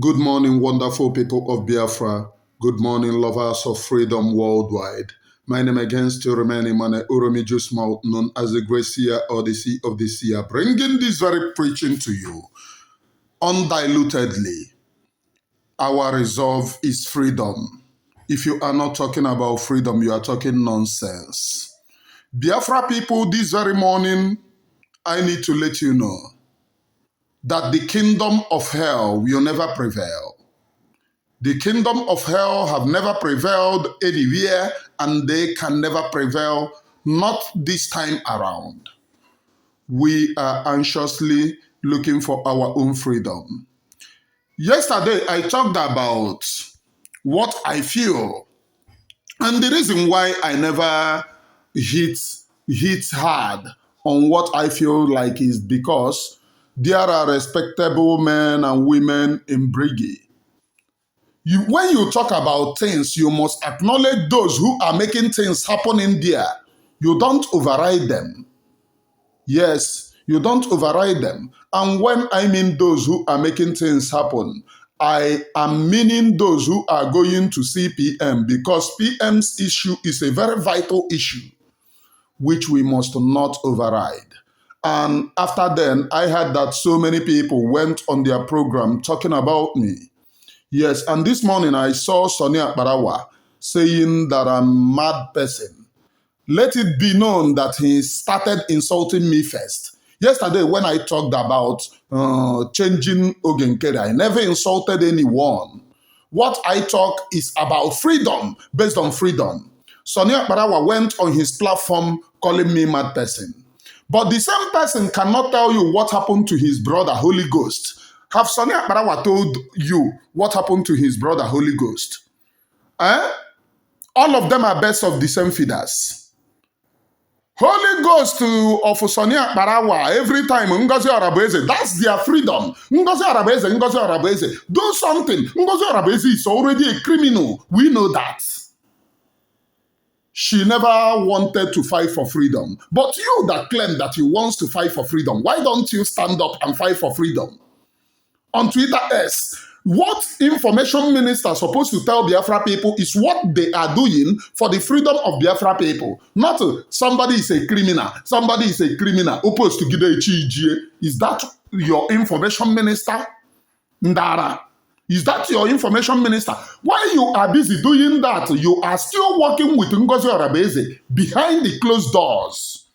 Good morning, wonderful people of Biafra. Good morning, lovers of freedom worldwide. My name again still remains Emmanuel Uromi Jusmau, known as the Great Seer or the Sea of the Seer, bringing this very preaching to you undilutedly. Our resolve is freedom. If you are not talking about freedom, you are talking nonsense. Biafra people, this very morning, I need to let you know that the kingdom of hell will never prevail. The kingdom of hell have never prevailed anywhere, and they can never prevail, not this time around. We are anxiously looking for our own freedom. Yesterday, I talked about what I feel, and the reason why I never hit hard on what I feel like is because there are respectable men and women in Briggy. When you talk about things, you must acknowledge those who are making things happen in there. You don't override them. Yes, you don't override them. And when I mean those who are making things happen, I am meaning those who are going to see PM, because PM's issue is a very vital issue, which we must not override. And after then, I heard that so many people went on their program talking about me. Yes, and this morning I saw Akparawa saying that I'm a mad person. Let it be known that he started insulting me first. Yesterday, when I talked about changing Nkere, I never insulted anyone. What I talk is about freedom, based on freedom. Akparawa went on his platform calling me mad person. But the same person cannot tell you what happened to his brother, Holy Ghost. Have Akparawa told you what happened to his brother, Holy Ghost? All of them are best of the same feeders. Holy Ghost of Akparawa, every time, Ngozi Orabuezi, that's their freedom. Ngozi Orabuezi, do something. Ngozi Orabuezi is already a criminal. We know that. She never wanted to fight for freedom. But you that claim that you want to fight for freedom, why don't you stand up and fight for freedom? On Twitter S, what information minister is supposed to tell Biafra people is what they are doing for the freedom of Biafra people. Not somebody is a criminal, opposed to Gide Chijie. Is that your information minister? Ndara. Is that your information minister? While you are busy doing that, you are still working with Ngozi Orabuezi behind the closed doors.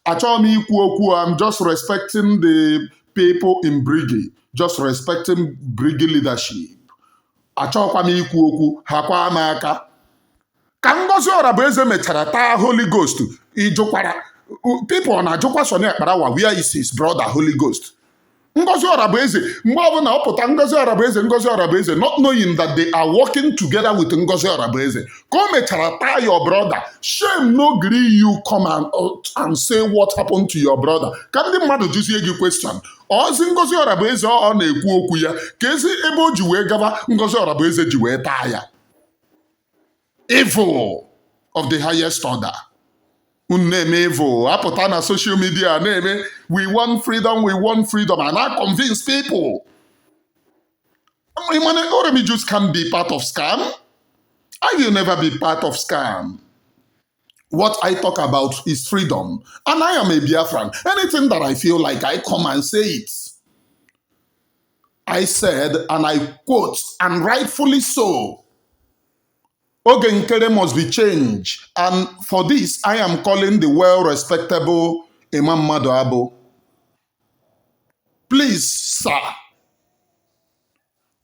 I'm just respecting the people in Briggy. Just respecting Briggy leadership. Achọkwa m ikwu okwu, hakwa m aka. Ka Ngozi Orabuezi mechara taa Holy Ghost, ijukwara. People na-ajụkwa Akparawa, where is his brother Holy Ghost? Ngozi Orabuezi, mgbe ọbụla ọ pụta Ngozi Orabuezi, not knowing that they are working together with Ngozi Orabuezi. Ka o mechara taa your brother, shame no gree you come and say what happened to your brother. Ka ndị mmadụ jụzie gị question. Ozi Ngozi Orabuezi ọ na-ekwu okwu ya, ka ezi ebe o ji wee gaba Ngozi Orabuezi ji wee taa ya. Evil of the highest order. Evil. Apụta na social media na-eme we want freedom, and I convince people. Oremi just can't be part of scam. I will never be part of scam. What I talk about is freedom, and I am a Biafran. Anything that I feel like, I come and say it. I said, and I quote, and rightfully so, Nkere must be changed, and for this, I am calling the well-respectable Imam Madoabo. Please, sir,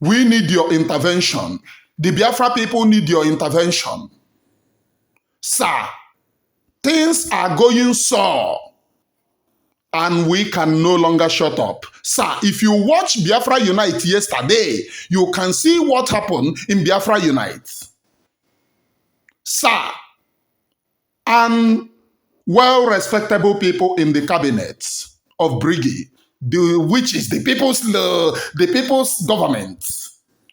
we need your intervention. The Biafra people need your intervention. Sir, things are going sour, and we can no longer shut up. Sir, if you watch Biafra Unite yesterday, you can see what happened in Biafra Unite. Sir, and well-respectable people in the cabinet of Briggy, which is the people's government.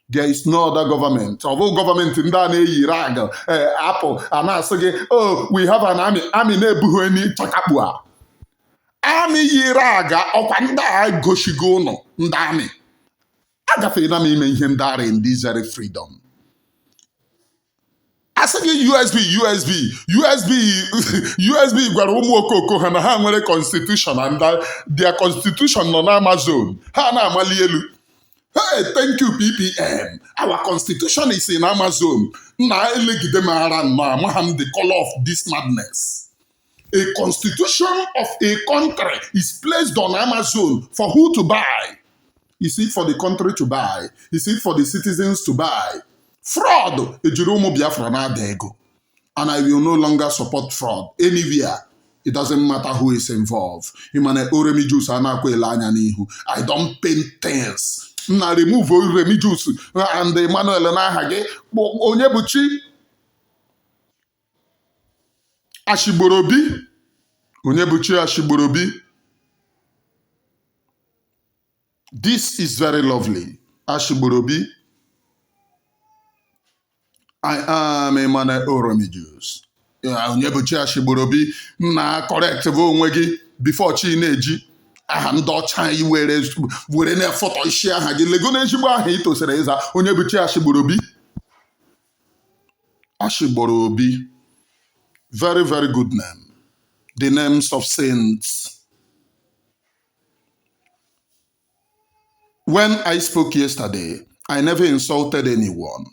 There is no other government. Although government in Iraq, Apple, and I say, oh, we have an army nebuheni chakabua. Army Iraga, Okanda Goshigono, Ndami. agafeela m ime ihe ndị ara in this very freedom. Asị gị USB gwara ụmụ okoko ha na ha nwere constitution and their constitution nọ na Amazon. Ha na-amali elu. Hey, thank you PPM. Our constitution is in Amazon. Na elegide m ara nnọọ amagha m the color of this madness. A constitution of a country is placed on Amazon for who to buy? Is it for the country to buy? Is it for the citizens to buy? Fraud. Ejiri ụmụ Biafra na-ada ego. And I will no longer support fraud anywhere. It doesn't matter who is involved. Imane Oremi Juice anakwa ele anya n'ihu. I don't paint things. Na remove Oremi Juice and Emmanuel n'aha gị onye bụ chi Ashiborobi. Onye bụ chi Ashiborobi. This is very lovely. Ashiborobi. I am Emmanuel Oremi Juice. Onye bụ chi Ashiborobi na correct bụ onwe gị before chi na-eji aha ndị ọcha anyị were na-efọtọ isi aha gị lego na ezigbo aha ị tosere ịza onye bụ chi Ashiborobi. Ashiborobi. Very, very good name. The names of saints. When I spoke yesterday, I never insulted anyone.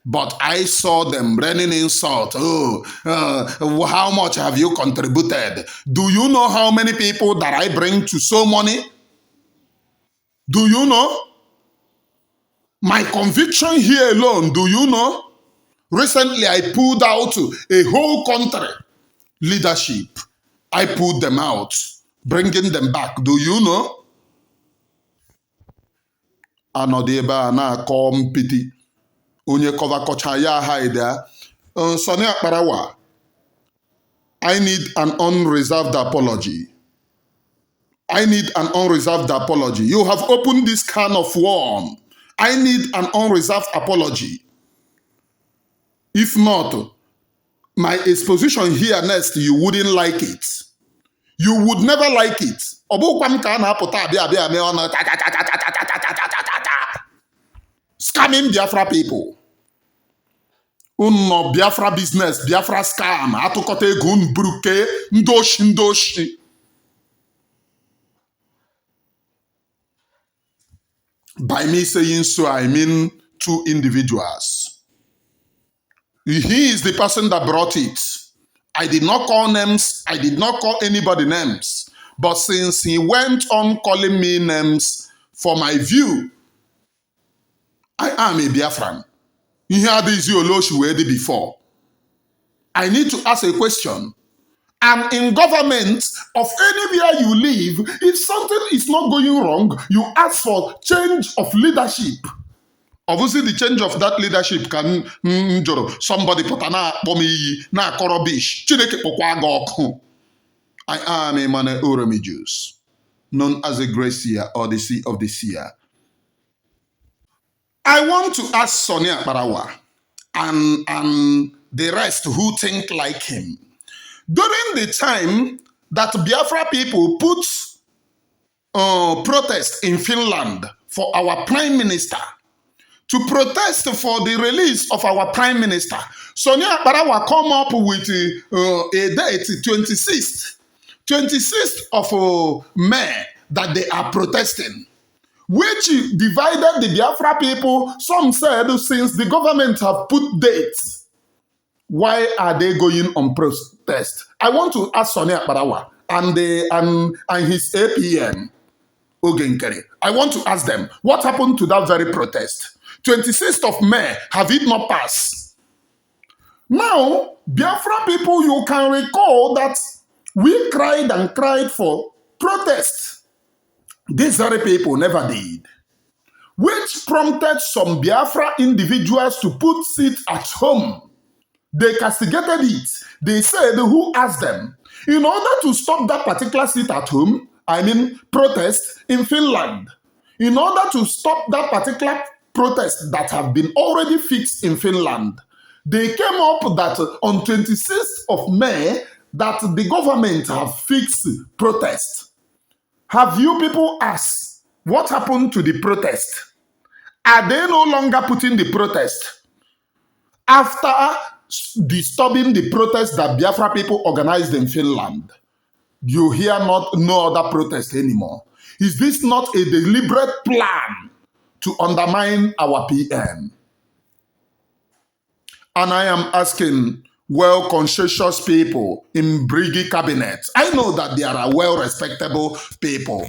But I saw them raining insult. How much have you contributed? Do you know how many people that I bring to so money? Do you know? My conviction here alone, do you know? Recently, I pulled out a whole country leadership. I pulled them out, bringing them back. Do you know? Anodeba na kompiti. Onye cover kocha ya haida. Sonny Akparawa, I need an unreserved apology. I need an unreserved apology. You have opened this can of worm. I need an unreserved apology. If not, my exposition here next, you wouldn't like it. You would never like it. Scamming Biafra people. Unno Biafra business, Biafra scam, atukote gun bruke, ndoshi. By me saying so, I mean two individuals. He is the person that brought it. I did not call names. I did not call anybody names. But since he went on calling me names for my view, I am a Biafran. You heard this before. I need to ask a question. And in government of anywhere you live, if something is not going wrong, you ask for change of leadership. Obviously, the change of that leadership can somebody put na korobish. I am Emmanuel Oremi Juice, known as a Gracia or the Sea of the Seer. I want to ask Sonny Akparawa and the rest who think like him. During the time that Biafra people put protest in Finland for our prime minister, to protest for the release of our prime minister, Sonny Akparawa come up with a date, 26th of May, that they are protesting, which divided the Biafra people. Some said, since the government have put dates, why are they going on protest? I want to ask Sonny Akparawa and his APM, Nkere. I want to ask them, what happened to that very protest? 26th of May, have it not passed? Now, Biafra people, you can recall that we cried and cried for protest. These very people never did, which prompted some Biafra individuals to put seats at home. They castigated it. They said, who asked them? In order to stop that particular seat at home, protest in Finland, in order to stop that particular protest that have been already fixed in Finland, they came up that on 26th of May, that the government have fixed protest. Have you people asked What happened to the protest? Are they no longer putting the protest? After disturbing the protest that Biafra people organized in Finland, you hear no other protest anymore. Is this not a deliberate plan to undermine our PM? And I am asking well-conscientious people in Briggy cabinet. I know that there are well-respectable people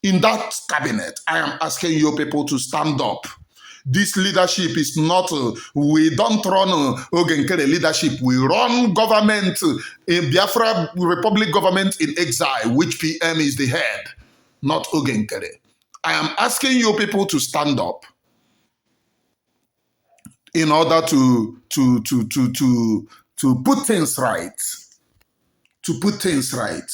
in that cabinet. I am asking you people to stand up. This leadership is not, we don't run Nkere leadership. We run government, Biafra Republic government in exile, which PM is the head, not Nkere. I am asking you people to stand up in order to put things right. To put things right.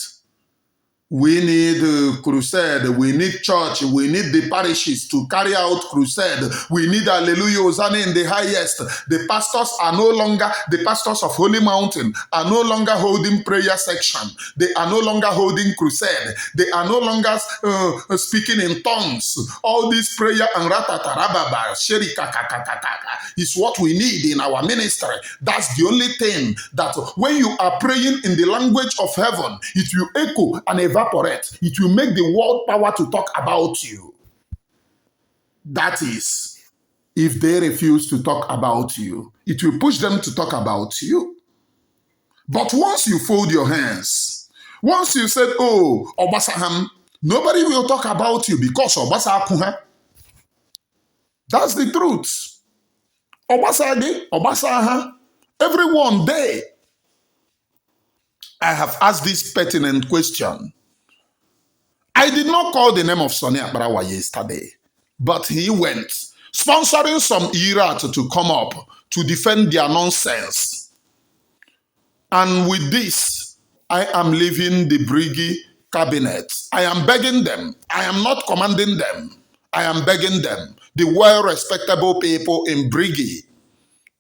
We need crusade, we need church, we need the parishes to carry out crusade. We need hallelujah, Hosanna in the highest. The pastors are no longer, the pastors of Holy Mountain are no longer holding prayer section. They are no longer holding crusade. They are no longer speaking in tongues. All this prayer and ratatarababa, sherikakakakaka is what we need in our ministry. That's the only thing that when you are praying in the language of heaven, it will echo and evaporate. It will make the world power to talk about you. That is, if they refuse to talk about you, it will push them to talk about you. But once you fold your hands, once you said, oh, Obasaham, nobody will talk about you because Obasakuha. That's the truth. Obasagi, Obasaha, everyone there. I have asked this pertinent question. I did not call the name of Sonny Akparawa yesterday, but he went, sponsoring some Irat to come up to defend their nonsense. And with this, I am leaving the Briggy cabinet. I am begging them. I am not commanding them. I am begging them. The well-respectable people in Briggy,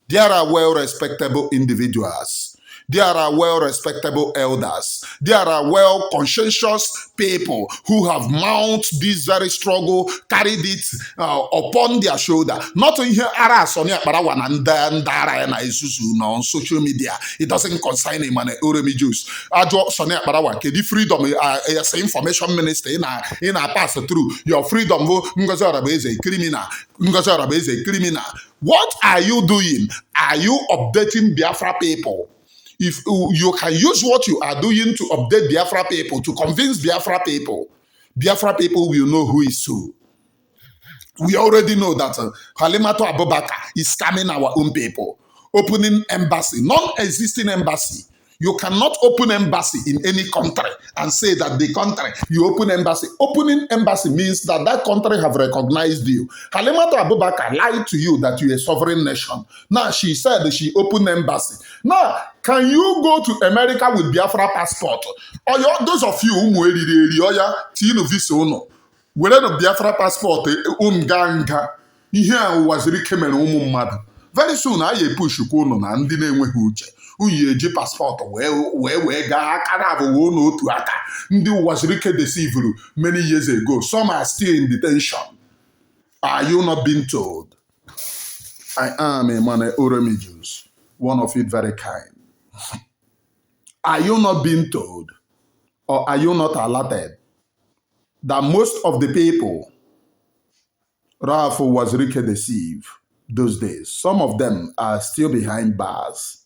there are well-respectable individuals. There are well-respectable elders. There are well-conscientious people who have mounted this very struggle, carried it upon their shoulder. Not in here, Sonny Akparawa and Dara and Isuzu on social media. It doesn't concern him and Oremi Jews. Ajo Sonny Akparawa, the freedom, as information minister in a pass through your freedom. Ngozi Orabuezi a criminal. Ngozi Orabuezi a criminal. What are you doing? Are you updating Biafra people? If you can use what you are doing to update Biafra people, to convince Biafra people will know who is who. We already know that Halimatu Abubakar is scamming our own people, opening embassy, non-existing embassy. You cannot open embassy in any country and say that the country, you open embassy. Opening embassy means that that country have recognized you. Halimatu Abubakar lied to you that you're a sovereign nation. Now she said she opened embassy. Now, can you go to America with Biafra passport? Or those of you who visa where the Biafra passport ganga ihe waziri kemere ụmụ mmadụ. Very soon I push you na ndị na-enweghị uche. Uye eji passport wee gaa aka na n'otu aka. Ndị waziri ike deceived many years ago. Some are still in detention. Are you not being told? I am a man Oremi Jews, one of it very kind. Are you not being told, or are you not alerted, that most of the people Ralph was really deceived those days? Some of them are still behind bars.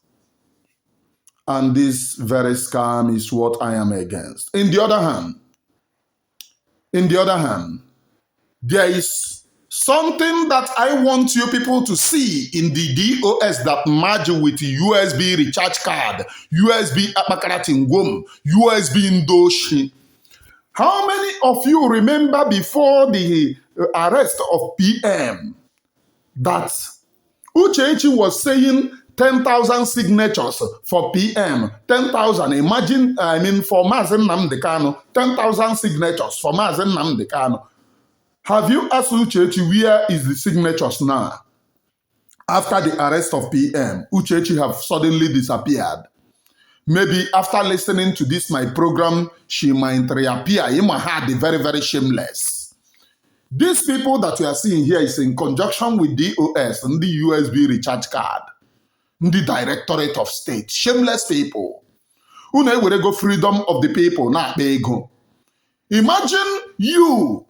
And this very scam is what I am against. In the other hand, there is something that I want you people to see in the DOS that merge with USB recharge card, USB Apakaratingum, USB Ndoshi. How many of you remember before the arrest of PM that Uchechi was saying 10,000 signatures for PM, 10,000, imagine, for Mazen Nnamdi Kanu, 10,000 signatures for Mazen Nnamdi Kanu. Have you asked Uchechi where is the signatures now? After the arrest of PM, Uchechi have suddenly disappeared. Maybe after listening to this, my program, she might reappear. Ima had the very, very shameless. These people that you are seeing here is in conjunction with DOS and the USB recharge card, the Directorate of State. Shameless people. Unu ewere go freedom of the people na-akpa ego. Imagine you,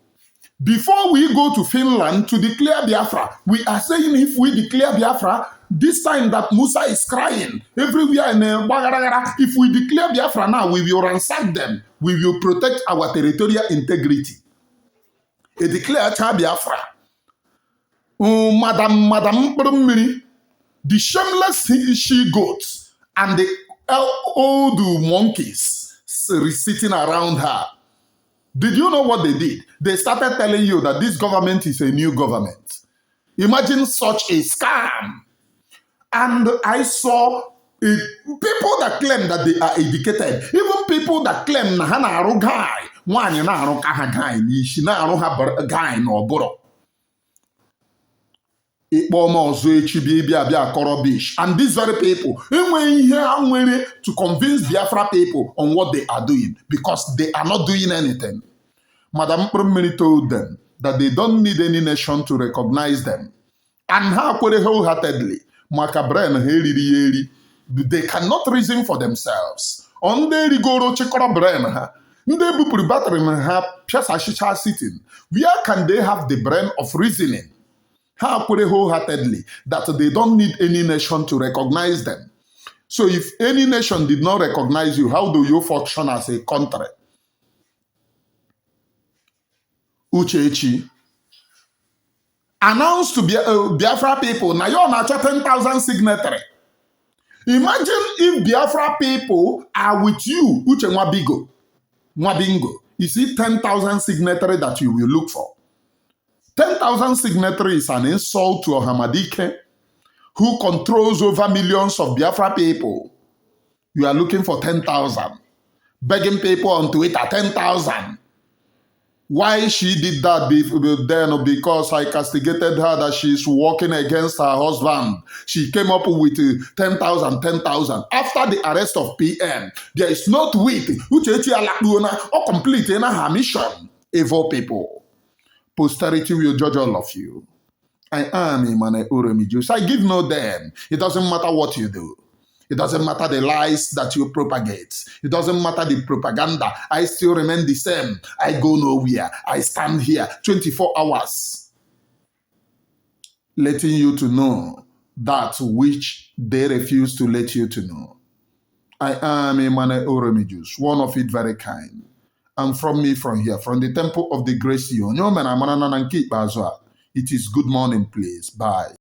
before we go to Finland to declare Biafra, we are saying if we declare Biafra, this time that Musa is crying everywhere in Bagaragara, if we declare Biafra now, we will ransack them. We will protect our territorial integrity. A declare Biafra. Madam Mmiri, the shameless she-goats and the old monkeys sitting around her. Did you know what they did? They started telling you that this government is a new government. Imagine such a scam. And I saw people that claim that they are educated, even people that claim na ha na-arụ guy, nwaanyị na-arụ ka ha guy n'ishi na-arụ ha guy n'ọbụrụ. Ikpe ọma ọzọ echi bịa kọrọbish. And these very people, enweghị ihe ha nwere to convince Biafra people on what they are doing because they are not doing anything. Madam Mmiri told them that they don't need any nation to recognize them. And ha kwere wholeheartedly. Maka brain ha eriri ya eri. They cannot reason for themselves. Ndị rigoro chịkọrọ brain ha. Ndị bupụrụ batrị ha pịasasịcha sitting. Where can they have the brain of reasoning? Ha kwere wholeheartedly that they don't need any nation to recognize them. So if any nation did not recognize you, how do you function as a country? Uchechi announced to Biafra people, now you're not 10,000 signatory. Imagine if Biafra people are with you, Uche Nwabingo. Is it 10,000 signatory that you will look for? 10,000 signatory is an insult to Ohamadike, who controls over millions of Biafra people. You are looking for 10,000. Begging people on Twitter, 10,000. Why she did that then? Because I castigated her that she's working against her husband. She came up with 10,000, 10,000. After the arrest of PM, there is no tweet or complete in her mission. Evil people. Posterity will judge all of you. I am Emmanuel Oromijus. I give no damn. It doesn't matter what you do. It doesn't matter the lies that you propagate. It doesn't matter the propaganda. I still remain the same. I go nowhere. I stand here 24 hours. Letting you to know that which they refuse to let you to know. I am Emmanuel Oromijus, one of it very kind. And from me from here, from the temple of the Grace, it is good morning, please. Bye.